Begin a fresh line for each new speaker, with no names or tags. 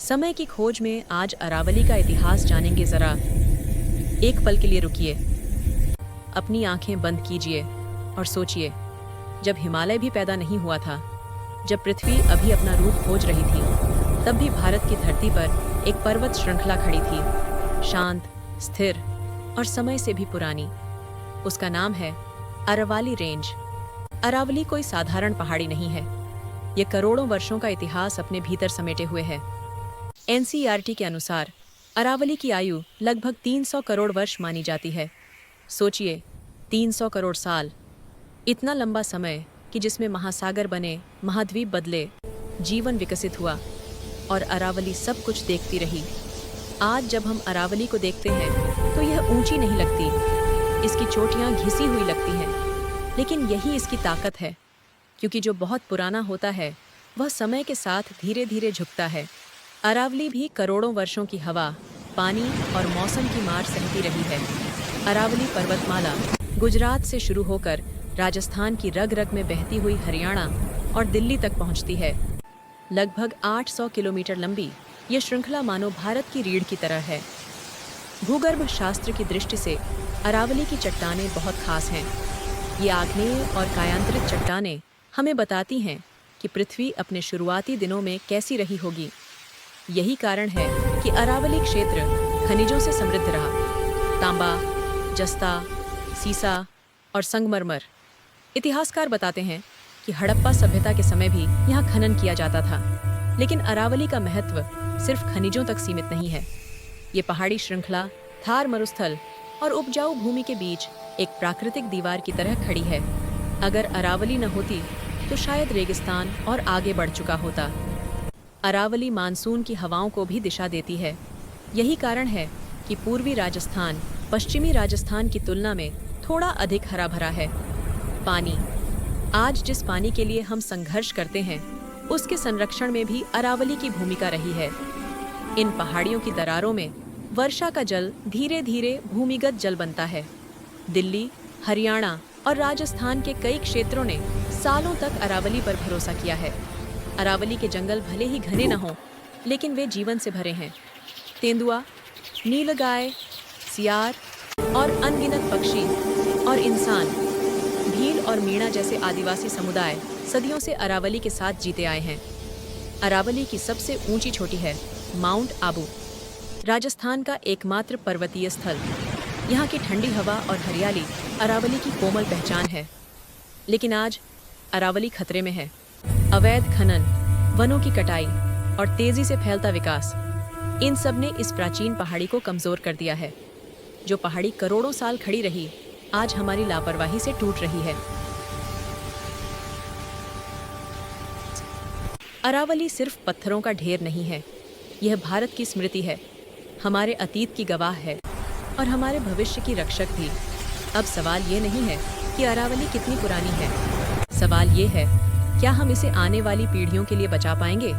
समय की खोज में आज अरावली का इतिहास जानेंगे। जरा एक पल के लिए रुकिए, अपनी आंखें बंद कीजिए और सोचिए, जब हिमालय भी पैदा नहीं हुआ था, जब पृथ्वी अभी अपना रूप खोज रही थी, तब भी भारत की धरती पर एक पर्वत श्रृंखला खड़ी थी, शांत, स्थिर और समय से भी पुरानी। उसका नाम है अरावली रेंज। अरावली कोई साधारण पहाड़ी नहीं है, ये करोड़ों वर्षों का इतिहास अपने भीतर समेटे हुए है। एनसीईआरटी के अनुसार अरावली की आयु लगभग 300 करोड़ वर्ष मानी जाती है। सोचिए, 300 करोड़ साल, इतना लंबा समय कि जिसमें महासागर बने, महाद्वीप बदले, जीवन विकसित हुआ और अरावली सब कुछ देखती रही। आज जब हम अरावली को देखते हैं तो यह ऊंची नहीं लगती, इसकी चोटियां घिसी हुई लगती हैं, लेकिन यही इसकी ताकत है, क्योंकि जो बहुत पुराना होता है वह समय के साथ धीरे धीरे झुकता है। अरावली भी करोड़ों वर्षों की हवा, पानी और मौसम की मार सहती रही है। अरावली पर्वतमाला गुजरात से शुरू होकर राजस्थान की रग रग में बहती हुई हरियाणा और दिल्ली तक पहुंचती है। लगभग 800 किलोमीटर लंबी ये श्रृंखला मानो भारत की रीढ़ की तरह है। भूगर्भ शास्त्र की दृष्टि से अरावली की चट्टानें बहुत खास हैं। ये आग्नेय और कायांतरित चट्टानें हमें बताती हैं कि पृथ्वी अपने शुरुआती दिनों में कैसी रही होगी। यही कारण है कि अरावली क्षेत्र खनिजों से समृद्ध रहा। तांबा, जस्ता, सीसा और संगमरमर। इतिहासकार बताते हैं कि हड़प्पा सभ्यता के समय भी यहाँ खनन किया जाता था। लेकिन अरावली का महत्व सिर्फ खनिजों तक सीमित नहीं है। ये पहाड़ी श्रृंखला थार मरुस्थल और उपजाऊ भूमि के बीच एक प्राकृतिक दीवार की तरह खड़ी है। अगर अरावली न होती तो शायद रेगिस्तान और आगे बढ़ चुका होता। अरावली मानसून की हवाओं को भी दिशा देती है। यही कारण है कि पूर्वी राजस्थान पश्चिमी राजस्थान की तुलना में थोड़ा अधिक हरा भरा है। पानी, आज जिस पानी के लिए हम संघर्ष करते हैं, उसके संरक्षण में भी अरावली की भूमिका रही है। इन पहाड़ियों की दरारों में वर्षा का जल धीरे धीरे भूमिगत जल बनता है। दिल्ली, हरियाणा और राजस्थान के कई क्षेत्रों ने सालों तक अरावली पर भरोसा किया है। अरावली के जंगल भले ही घने न हों, लेकिन वे जीवन से भरे हैं। तेंदुआ, नीलगाय, सियार और अनगिनत पक्षी और इंसान, भील और मीणा जैसे आदिवासी समुदाय सदियों से अरावली के साथ जीते आए हैं। अरावली की सबसे ऊंची चोटी है माउंट आबू, राजस्थान का एकमात्र पर्वतीय स्थल। यहाँ की ठंडी हवा और हरियाली अरावली की कोमल पहचान है। लेकिन आज अरावली खतरे में है। अवैध खनन, वनों की कटाई और तेजी से फैलता विकास, इन सब ने इस प्राचीन पहाड़ी को कमजोर कर दिया है। जो पहाड़ी करोड़ों साल खड़ी रही, आज हमारी लापरवाही से टूट रही है। अरावली सिर्फ पत्थरों का ढेर नहीं है, यह भारत की स्मृति है, हमारे अतीत की गवाह है और हमारे भविष्य की रक्षक भी। अब सवाल ये नहीं है कि अरावली कितनी पुरानी है, सवाल ये है, क्या हम इसे आने वाली पीढ़ियों के लिए बचा पाएंगे?